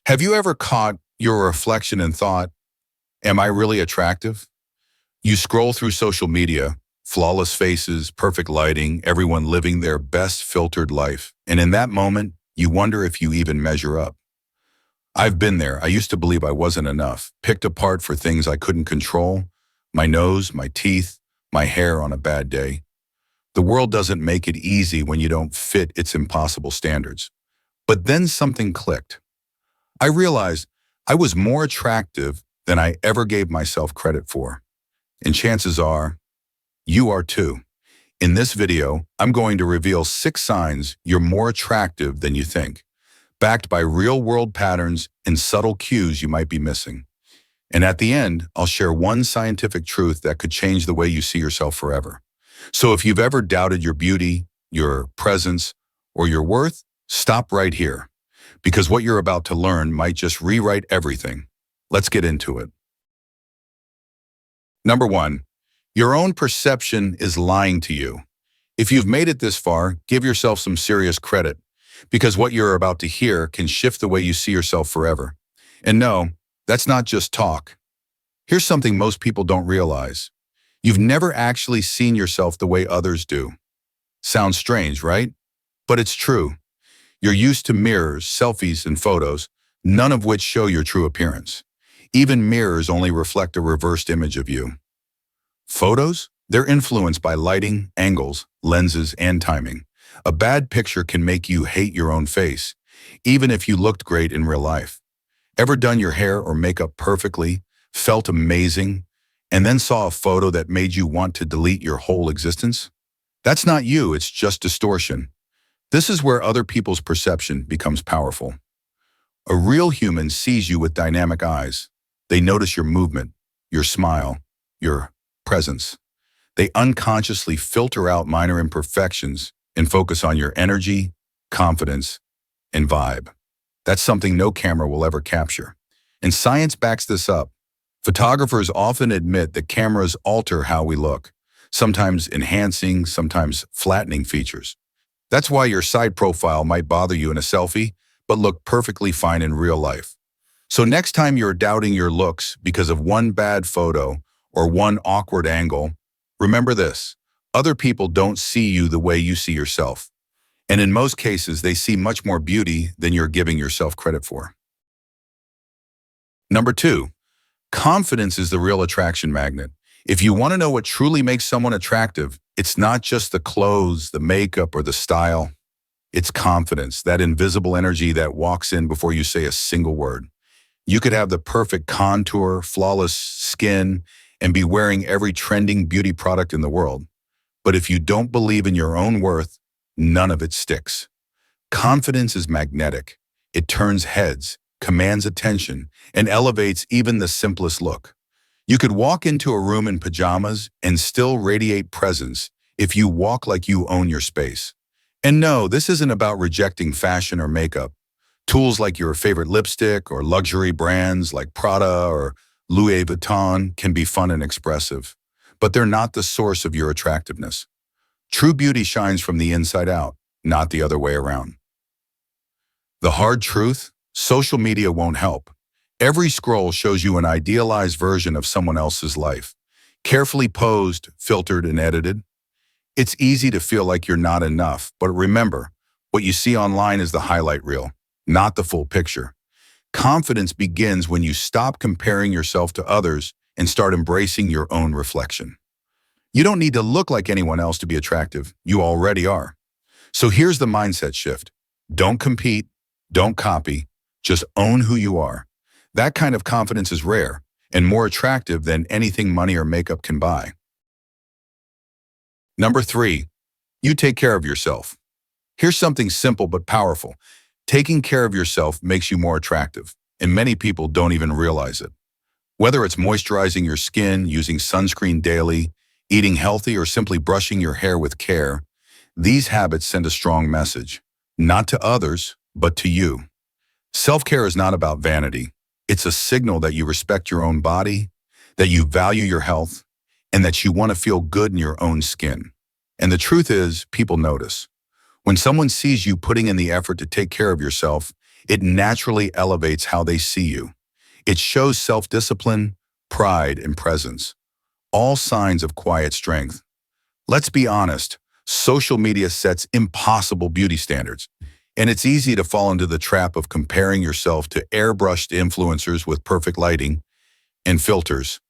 Have you ever caught your reflection and thought, am I really attractive? You scroll through social media, flawless faces, perfect lighting, everyone living their best filtered life. And in that moment, you wonder if you even measure up. I've been there. I used to believe I wasn't enough, picked apart for things I couldn't control, my nose, my teeth, my hair on a bad day. The world doesn't make it easy when you don't fit its impossible standards. But then something clicked. I realized I was more attractive than I ever gave myself credit for. And chances are, you are too. In this video, I'm going to reveal 6 signs you're more attractive than you think, backed by real-world patterns and subtle cues you might be missing. And at the end, I'll share one scientific truth that could change the way you see yourself forever. So if you've ever doubted your beauty, your presence, or your worth, stop right here, because what you're about to learn might just rewrite everything. Let's get into it. Number 1, your own perception is lying to you. If you've made it this far, give yourself some serious credit, because what you're about to hear can shift the way you see yourself forever. And no, that's not just talk. Here's something most people don't realize. You've never actually seen yourself the way others do. Sounds strange, right? But it's true. You're used to mirrors, selfies, and photos, none of which show your true appearance. Even mirrors only reflect a reversed image of you. Photos? They're influenced by lighting, angles, lenses, and timing. A bad picture can make you hate your own face, even if you looked great in real life. Ever done your hair or makeup perfectly, felt amazing, and then saw a photo that made you want to delete your whole existence? That's not you, it's just distortion. This is where other people's perception becomes powerful. A real human sees you with dynamic eyes. They notice your movement, your smile, your presence. They unconsciously filter out minor imperfections and focus on your energy, confidence, and vibe. That's something no camera will ever capture. And science backs this up. Photographers often admit that cameras alter how we look, sometimes enhancing, sometimes flattening features. That's why your side profile might bother you in a selfie, but look perfectly fine in real life. So next time you're doubting your looks because of one bad photo or one awkward angle, remember this: other people don't see you the way you see yourself. And in most cases, they see much more beauty than you're giving yourself credit for. Number 2, confidence is the real attraction magnet. If you want to know what truly makes someone attractive, it's not just the clothes, the makeup, or the style. It's confidence, that invisible energy that walks in before you say a single word. You could have the perfect contour, flawless skin, and be wearing every trending beauty product in the world. But if you don't believe in your own worth, none of it sticks. Confidence is magnetic. It turns heads, commands attention, and elevates even the simplest look. You could walk into a room in pajamas and still radiate presence if you walk like you own your space. And no, this isn't about rejecting fashion or makeup. Tools like your favorite lipstick or luxury brands like Prada or Louis Vuitton can be fun and expressive, but they're not the source of your attractiveness. True beauty shines from the inside out, not the other way around. The hard truth? Social media won't help. Every scroll shows you an idealized version of someone else's life, carefully posed, filtered, and edited. It's easy to feel like you're not enough, but remember, what you see online is the highlight reel, not the full picture. Confidence begins when you stop comparing yourself to others and start embracing your own reflection. You don't need to look like anyone else to be attractive. You already are. So here's the mindset shift. Don't compete, don't copy, just own who you are. That kind of confidence is rare and more attractive than anything money or makeup can buy. Number 3, you take care of yourself. Here's something simple but powerful. Taking care of yourself makes you more attractive, and many people don't even realize it. Whether it's moisturizing your skin, using sunscreen daily, eating healthy, or simply brushing your hair with care, these habits send a strong message, not to others, but to you. Self-care is not about vanity. It's a signal that you respect your own body, that you value your health, and that you want to feel good in your own skin. And the truth is, people notice. When someone sees you putting in the effort to take care of yourself, It naturally elevates how they see you. It shows self-discipline, pride, and presence, all signs of quiet strength. Let's be honest, social media sets impossible beauty standards, and it's easy to fall into the trap of comparing yourself to airbrushed influencers with perfect lighting and filters.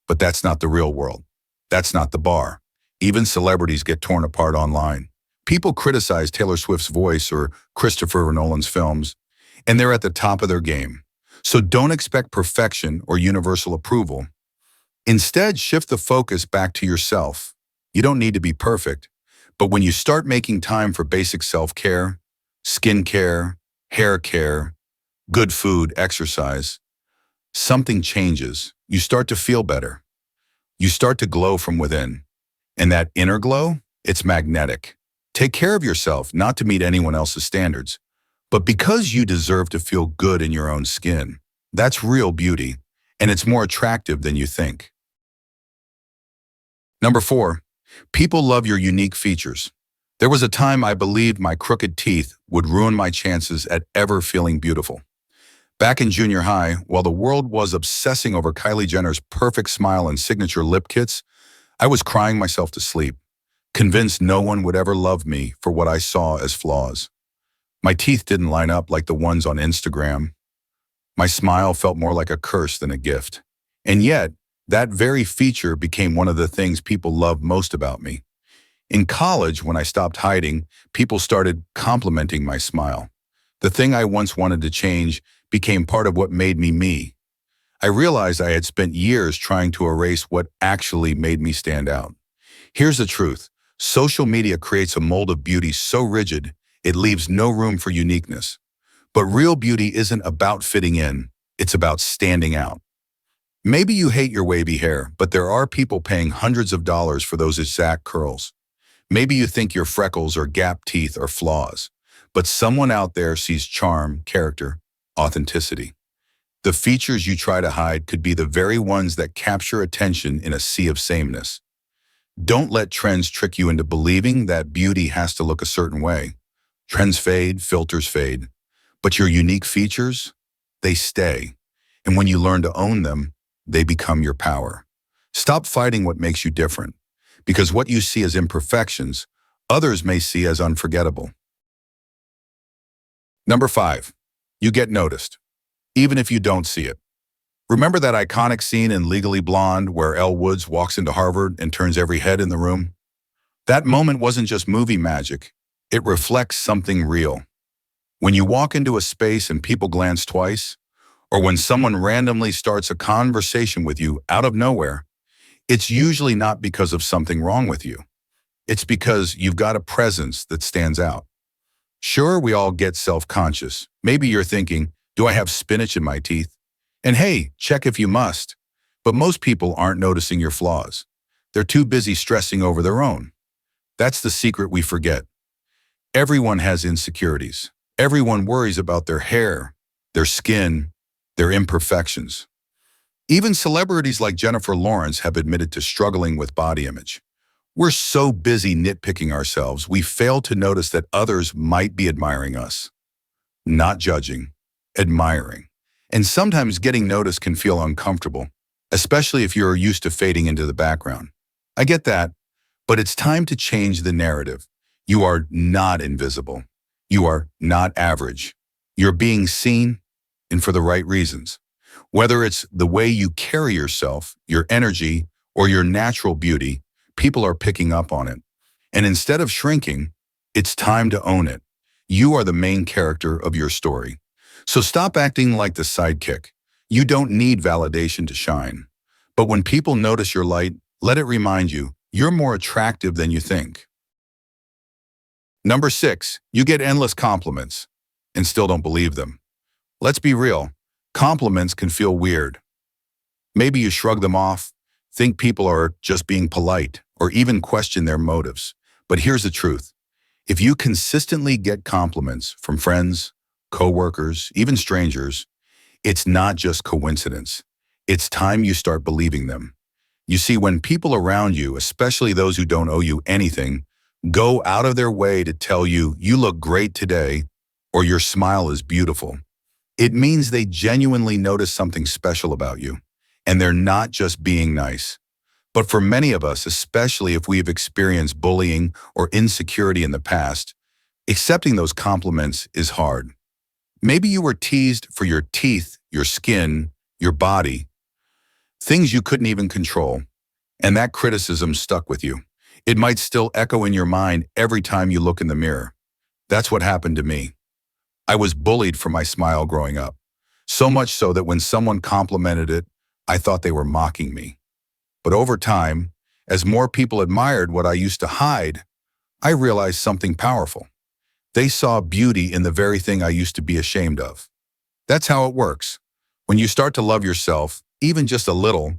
But that's not the real world. That's not the bar. Even celebrities get torn apart online. People criticize Taylor Swift's voice or Christopher Nolan's films, and they're at the top of their game. So don't expect perfection or universal approval. Instead, shift the focus back to yourself. You don't need to be perfect, but when you start making time for basic self-care, skincare, hair care, good food, exercise, something changes. You start to feel better. You start to glow from within. And that inner glow, it's magnetic. Take care of yourself, not to meet anyone else's standards, but because you deserve to feel good in your own skin. That's real beauty, and it's more attractive than you think. Number 4, people love your unique features. There was a time I believed my crooked teeth would ruin my chances at ever feeling beautiful. Back in junior high, while the world was obsessing over Kylie Jenner's perfect smile and signature lip kits, I was crying myself to sleep, convinced no one would ever love me for what I saw as flaws. My teeth didn't line up like the ones on Instagram. My smile felt more like a curse than a gift. And yet, that very feature became one of the things people loved most about me. In college, when I stopped hiding, people started complimenting my smile. The thing I once wanted to change became part of what made me me. I realized I had spent years trying to erase what actually made me stand out. Here's the truth. Social media creates a mold of beauty so rigid, it leaves no room for uniqueness. But real beauty isn't about fitting in, it's about standing out. Maybe you hate your wavy hair, but there are people paying hundreds of dollars for those exact curls. Maybe you think your freckles or gap teeth are flaws, but someone out there sees charm, character, authenticity. The features you try to hide could be the very ones that capture attention in a sea of sameness. Don't let trends trick you into believing that beauty has to look a certain way. Trends fade, filters fade, but your unique features, they stay. And when you learn to own them, they become your power. Stop fighting what makes you different, because what you see as imperfections, others may see as unforgettable. Number 5, you get noticed, even if you don't see it. Remember that iconic scene in Legally Blonde where Elle Woods walks into Harvard and turns every head in the room? That moment wasn't just movie magic, it reflects something real. When you walk into a space and people glance twice, or when someone randomly starts a conversation with you out of nowhere, it's usually not because of something wrong with you. It's because you've got a presence that stands out. Sure, we all get self-conscious. Maybe you're thinking, do I have spinach in my teeth? And hey, check if you must. But most people aren't noticing your flaws. They're too busy stressing over their own. That's the secret we forget. Everyone has insecurities. Everyone worries about their hair, their skin, their imperfections. Even celebrities like Jennifer Lawrence have admitted to struggling with body image. We're so busy nitpicking ourselves, we fail to notice that others might be admiring us. Not judging, admiring. And sometimes getting noticed can feel uncomfortable, especially if you're used to fading into the background. I get that, but it's time to change the narrative. You are not invisible. You are not average. You're being seen, and for the right reasons. Whether it's the way you carry yourself, your energy, or your natural beauty, people are picking up on it. And instead of shrinking, it's time to own it. You are the main character of your story. So stop acting like the sidekick. You don't need validation to shine. But when people notice your light, let it remind you, you're more attractive than you think. Number 6, you get endless compliments and still don't believe them. Let's be real, compliments can feel weird. Maybe you shrug them off, think people are just being polite, or even question their motives. But here's the truth. If you consistently get compliments from friends, coworkers, even strangers, it's not just coincidence. It's time you start believing them. You see, when people around you, especially those who don't owe you anything, go out of their way to tell you, you look great today, or your smile is beautiful. It means they genuinely notice something special about you, and they're not just being nice. But for many of us, especially if we've experienced bullying or insecurity in the past, accepting those compliments is hard. Maybe you were teased for your teeth, your skin, your body, things you couldn't even control, and that criticism stuck with you. It might still echo in your mind every time you look in the mirror. That's what happened to me. I was bullied for my smile growing up, so much so that when someone complimented it, I thought they were mocking me. But over time, as more people admired what I used to hide, I realized something powerful. They saw beauty in the very thing I used to be ashamed of. That's how it works. When you start to love yourself, even just a little,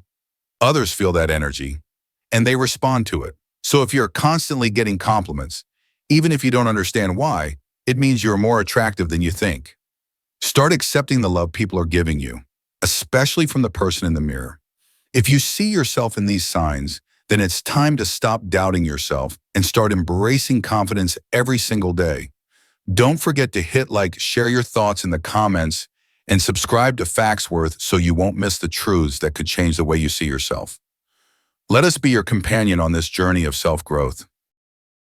others feel that energy, and they respond to it. So if you're constantly getting compliments, even if you don't understand why, it means you're more attractive than you think. Start accepting the love people are giving you, especially from the person in the mirror. If you see yourself in these signs, then it's time to stop doubting yourself and start embracing confidence every single day. Don't forget to hit like, share your thoughts in the comments, and subscribe to Factsworth so you won't miss the truths that could change the way you see yourself. Let us be your companion on this journey of self-growth.